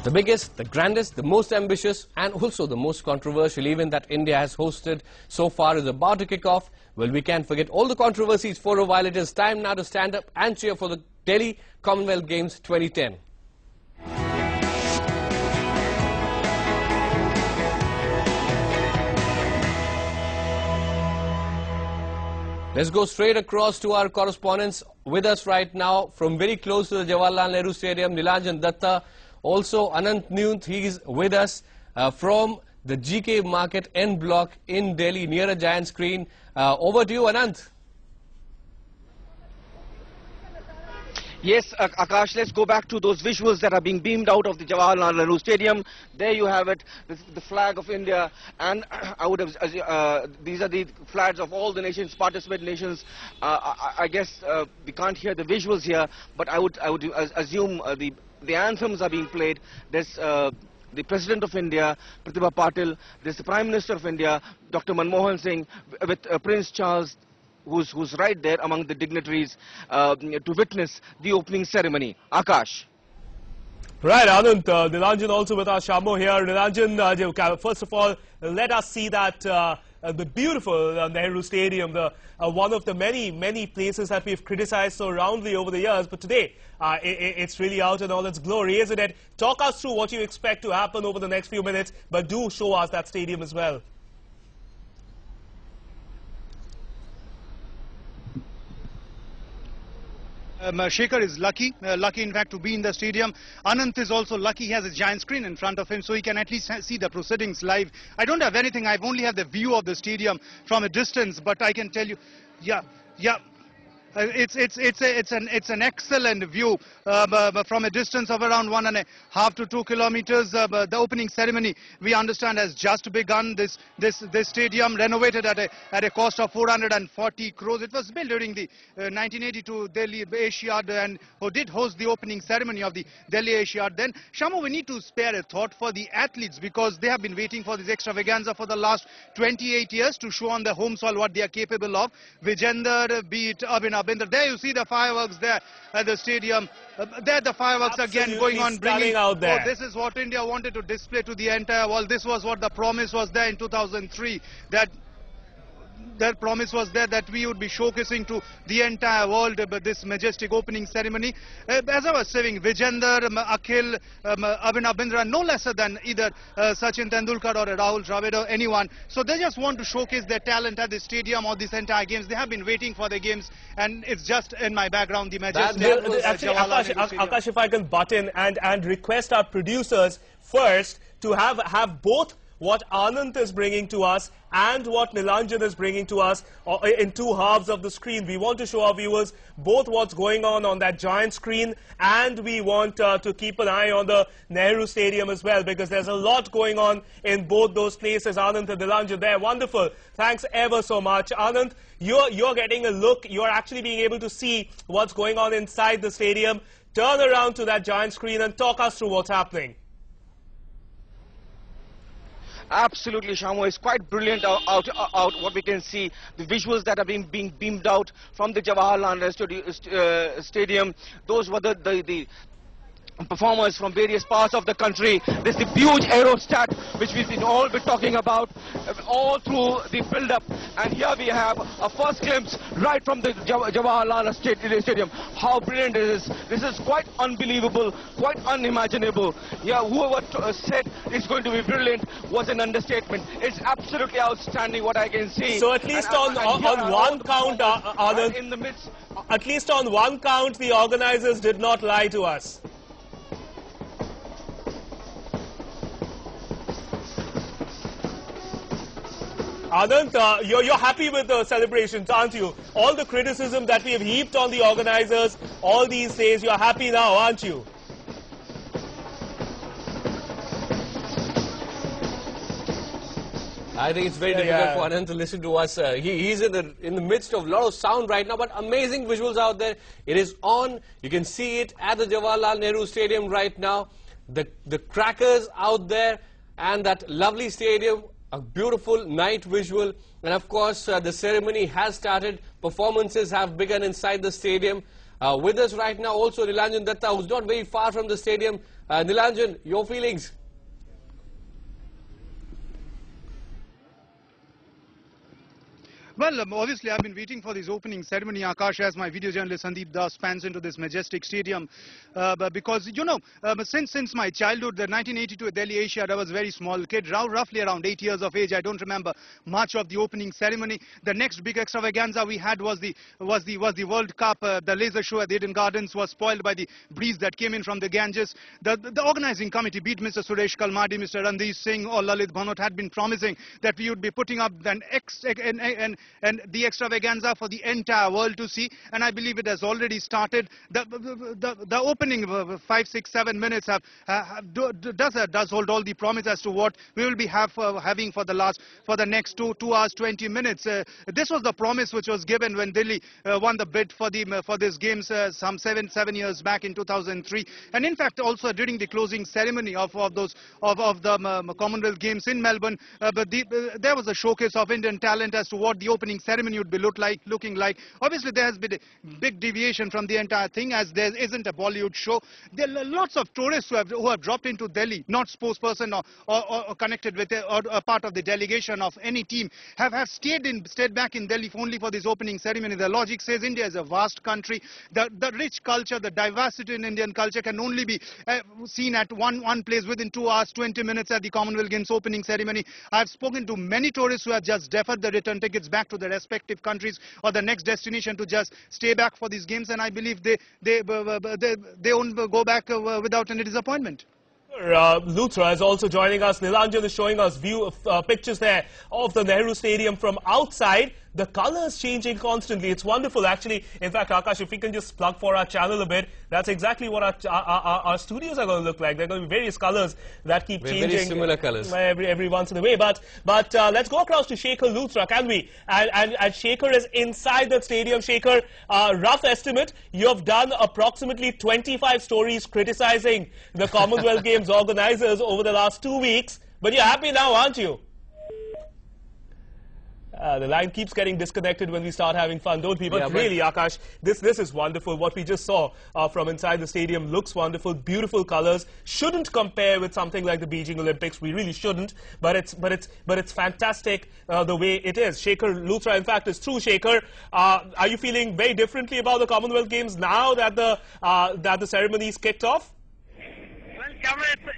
The biggest, the grandest, the most ambitious and also the most controversial event that India has hosted so far is about to kick off. Well, we can't forget all the controversies for a while. It is time now to stand up and cheer for the Delhi Commonwealth Games 2010. Let's go straight across to our correspondents with us right now from very close to the Jawaharlal Nehru Stadium, Nilanjan Datta. Also, Anant Nunt, he is with us from the GK Market N block in Delhi near a giant screen. Over to you, Anant. Yes, Akash, let's go back to those visuals that are being beamed out of the Jawaharlal Nehru Stadium. There you have it, the flag of India, and I would have, these are the flags of all the nations, participant nations. I guess we can't hear the visuals here, but I would assume the anthems are being played. There's the President of India, Pratibha Patil, there's the Prime Minister of India, Dr. Manmohan Singh, with Prince Charles, who's right there among the dignitaries to witness the opening ceremony. Akash. Right, Anand. Nilanjan also with us, Shamo here. Nilanjan, first of all, let us see that the beautiful Nehru Stadium, one of the many places that we've criticized so roundly over the years. But today, it's really out in all its glory, isn't it? Talk us through what you expect to happen over the next few minutes, but do show us that stadium as well. Shekhar is lucky in fact to be in the stadium. Anant is also lucky, he has a giant screen in front of him so he can at least see the proceedings live. I don't have anything, I only have the view of the stadium from a distance, but I can tell you, it's an excellent view from a distance of around 1.5 to 2 kilometers. The opening ceremony, we understand, has just begun. This stadium, renovated at a cost of 440 crores. It was built during the 1982 Delhi Asiad and did host the opening ceremony of the Delhi Asiad. Then, Shamo, we need to spare a thought for the athletes because they have been waiting for this extravaganza for the last 28 years to show on the home soil what they are capable of. Vijender, be it Abhinav. There you see the fireworks there at the stadium. There the fireworks again going on, bringing out there. Oh, this is what India wanted to display to the entire world. This was what the promise was there in 2003. That promise was there that we would be showcasing to the entire world this majestic opening ceremony. As I was saying, Vijender, Akhil, Abhinav Bindra, no lesser than either Sachin Tendulkar or Rahul Dravid or anyone. So they just want to showcase their talent at the stadium or this entire games. They have been waiting for the games, and it's just in my background, the majestic. Actually, Akash, if I can butt in and request our producers first to have both what Anant is bringing to us and what Nilanjan is bringing to us in two halves of the screen. We want to show our viewers both what's going on that giant screen, and we want to keep an eye on the Nehru Stadium as well, because there's a lot going on in both those places. Anant and Nilanjan there. Wonderful. Thanks ever so much. Anant, you're getting a look. You're actually being able to see what's going on inside the stadium. Turn around to that giant screen and talk us through what's happening. Absolutely, Shamo. It's quite brilliant out what we can see. The visuals that are being beamed out from the Jawaharlal Nehru Stadium. Those were the performers from various parts of the country. There's the huge aerostat which we've been talking about all through the build-up, and here we have a first glimpse right from the Jawaharlal Stadium. How brilliant it is! This is quite unbelievable, quite unimaginable. Yeah, whoever said it's going to be brilliant was an understatement. It's absolutely outstanding what I can see. So at least on one count, Anand, in the midst, at least on one count, the organizers did not lie to us. Anand, you're happy with the celebrations, aren't you? All the criticism that we have heaped on the organizers all these days, you're happy now, aren't you? I think it's very difficult for Anand to listen to us. He's in the midst of a lot of sound right now, but amazing visuals out there. It is on. You can see it at the Jawaharlal Nehru Stadium right now. The crackers out there and that lovely stadium. A beautiful night visual, and of course the ceremony has started. Performances have begun inside the stadium. with us right now. Also, Nilanjan Datta, who's not very far from the stadium. Nilanjan, your feelings? Well, obviously, I've been waiting for this opening ceremony, Akash, as my video journalist Sandeep Das pans into this majestic stadium. Because, you know, since my childhood, the 1982 Delhi Asiad, I was a very small kid, roughly around 8 years of age. I don't remember much of the opening ceremony. The next big extravaganza we had was the World Cup. The laser show at the Eden Gardens was spoiled by the breeze that came in from the Ganges. The organizing committee, be it Mr. Suresh Kalmadi, Mr. Randeep Singh or Lalit Bhanot, had been promising that we would be putting up and the extravaganza for the entire world to see, and I believe it has already started. The opening 5, 6, 7 minutes does hold all the promise as to what we will be having for the next 2 hours 20 minutes. This was the promise which was given when Delhi won the bid for these games some seven years back in 2003, and in fact also during the closing ceremony of the Commonwealth Games in Melbourne, there was a showcase of Indian talent as to what the opening ceremony would be looking like. Obviously, there has been a big deviation from the entire thing, as there isn't a Bollywood show. There are lots of tourists who have dropped into Delhi, not spokesperson or connected with or a part of the delegation of any team, have stayed back in Delhi only for this opening ceremony. The logic says India is a vast country. The rich culture, the diversity in Indian culture can only be seen at one place within 2 hours 20 minutes at the Commonwealth Games opening ceremony. I've spoken to many tourists who have just deferred the return tickets back to their respective countries or the next destination to just stay back for these games, and I believe they won't go back without any disappointment. Luthra is also joining us. Nilanjan is showing us pictures there of the Nehru Stadium from outside. The colors changing constantly. It's wonderful, actually. In fact, Akash, if we can just plug for our channel a bit, that's exactly what our studios are going to look like. There are going to be various colors that keep changing. Very similar colors. Every once in a way. But let's go across to Shekhar Luthra, can we? And Shekhar is inside the stadium. Shekhar, rough estimate, you have done approximately 25 stories criticizing the Commonwealth Games organizers over the last 2 weeks. But you're happy now, aren't you? The line keeps getting disconnected when we start having fun, don't we? But really, Akash, this is wonderful. What we just saw from inside the stadium looks wonderful. Beautiful colors. Shouldn't compare with something like the Beijing Olympics. We really shouldn't. But it's fantastic the way it is. Shekhar Luthra, in fact, is through. Shekhar, are you feeling very differently about the Commonwealth Games now that the ceremony is kicked off?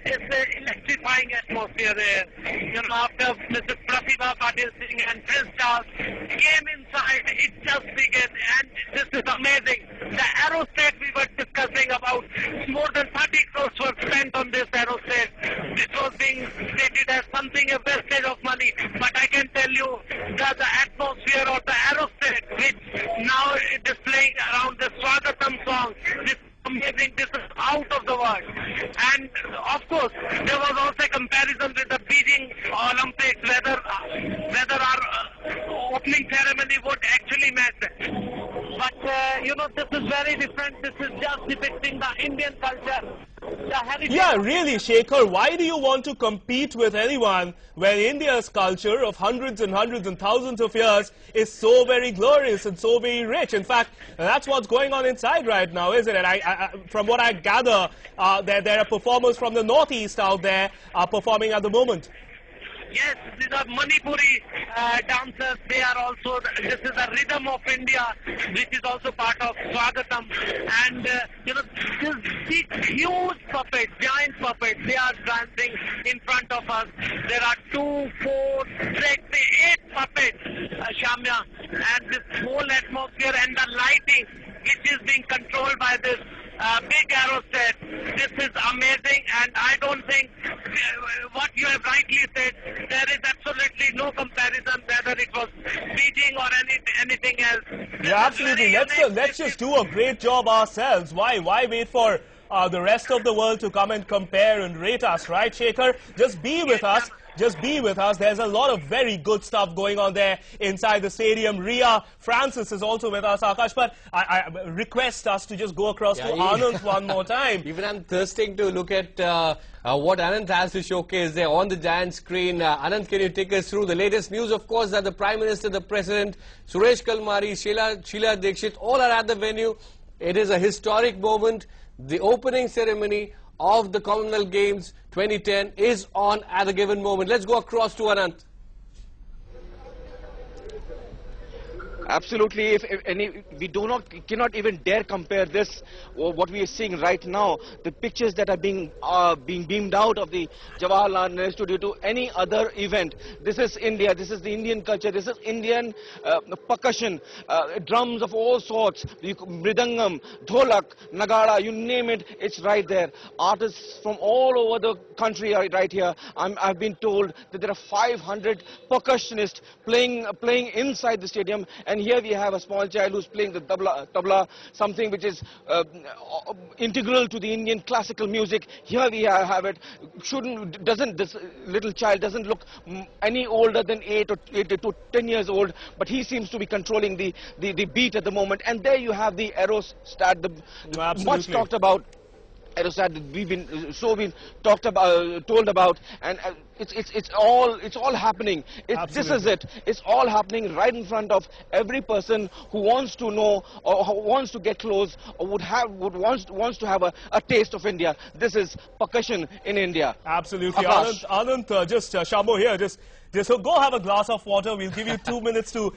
It's an electrifying atmosphere there. You know, after Mrs. Pratibha Patil Singh and Prince Charles came inside, it just began, and this is amazing. The aerostat we were discussing about, more than 30 crores were spent on this aerostat. This was being stated as something, a wastage of money, but I can tell you that the atmosphere of the aerostat, which now is displaying around the Swagatam song, this amazing, this is out of the world. And of course, there was also a comparison with the Beijing Olympics, whether our opening ceremony would actually match that. But you know, this is very different. This is just depicting the Indian culture. Yeah, really, Shekhar, why do you want to compete with anyone when India's culture of hundreds and hundreds and thousands of years is so very glorious and so very rich? In fact, that's what's going on inside right now, isn't it? From what I gather, there are performers from the Northeast out there performing at the moment. Yes, these are Manipuri dancers. They are also, this is the rhythm of India, which is also part of Swagatam. And, you know, these huge puppets, giant puppets, they are dancing in front of us. There are 2, 4, 6, 8 puppets, Shamya. And this whole atmosphere and the lighting, which is being controlled by this big aerostat. This is amazing, and I don't think what you have rightly said, there is absolutely no comparison whether it was Beijing or anything else. Yeah, absolutely. Let's just do a great job ourselves. Why wait for the rest of the world to come and compare and rate us, right, Shekhar? Just be with us. Just be with us. There's a lot of very good stuff going on there inside the stadium. Ria Francis is also with us, Akash. But I request us to just go across to Anand one more time. Even I'm thirsting to look at what Anand has to showcase there on the giant screen. Anand, can you take us through the latest news? Of course, that the Prime Minister, the President, Suresh Kalmari, Sheila Dikshit, all are at the venue. It is a historic moment. The opening ceremony of the Commonwealth Games 2010 is on at a given moment. Let's go across to Anant. Absolutely, we cannot even dare compare this or what we are seeing right now, the pictures that are being beamed out of the Jawaharlal Nehru Studio to any other event. This is India. This is the Indian culture. This is Indian percussion, drums of all sorts, mridangam, dholak, nagara, you name it, it's right there. Artists from all over the country are right here. I've been told that there are 500 percussionists playing inside the stadium. And here we have a small child who's playing the tabla, something which is integral to the Indian classical music. Here we have it. This little child doesn't look any older than 8 to 10 years old, but he seems to be controlling the beat at the moment. And there you have the aerostat, the much talked about aerostat that we've been told about, and it's all happening. This is it. It's all happening right in front of every person who wants to know or who wants to get close or wants to have a taste of India. This is percussion in India. Absolutely. Anant, just Shambho here, just so go have a glass of water. We'll give you 2 minutes to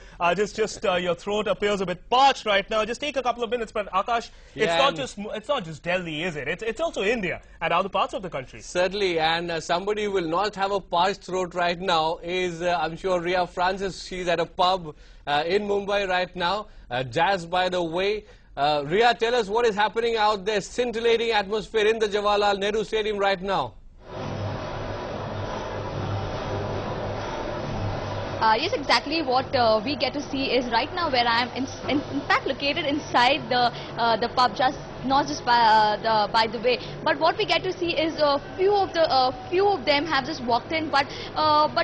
your throat appears a bit parched right now. Just take a couple of minutes. But Akash, it's not just Delhi, is it? It's also India and other parts of the country. Certainly, and somebody who will not have a parched throat right now is I'm sure Ria Francis. She's at a pub in Mumbai right now. Jazz, by the way. Ria, tell us what is happening out there. Scintillating atmosphere in the Jawaharlal Nehru Stadium right now. Yes, exactly what we get to see is right now where I am in fact located inside the pub, not just by the way, but what we get to see is few of them have just walked in, but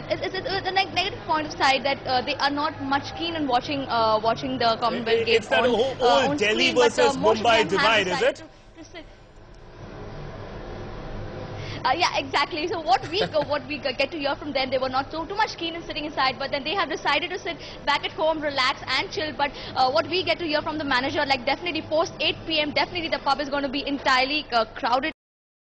it's a negative point of side that they are not much keen on watching the Commonwealth Games. It's that whole Delhi versus Mumbai divide, is it? Yeah, exactly. So what we get to hear from them, they were not too much keen in sitting inside, but then they have decided to sit back at home, relax and chill. But what we get to hear from the manager, like definitely post 8 p.m, definitely the pub is going to be entirely crowded.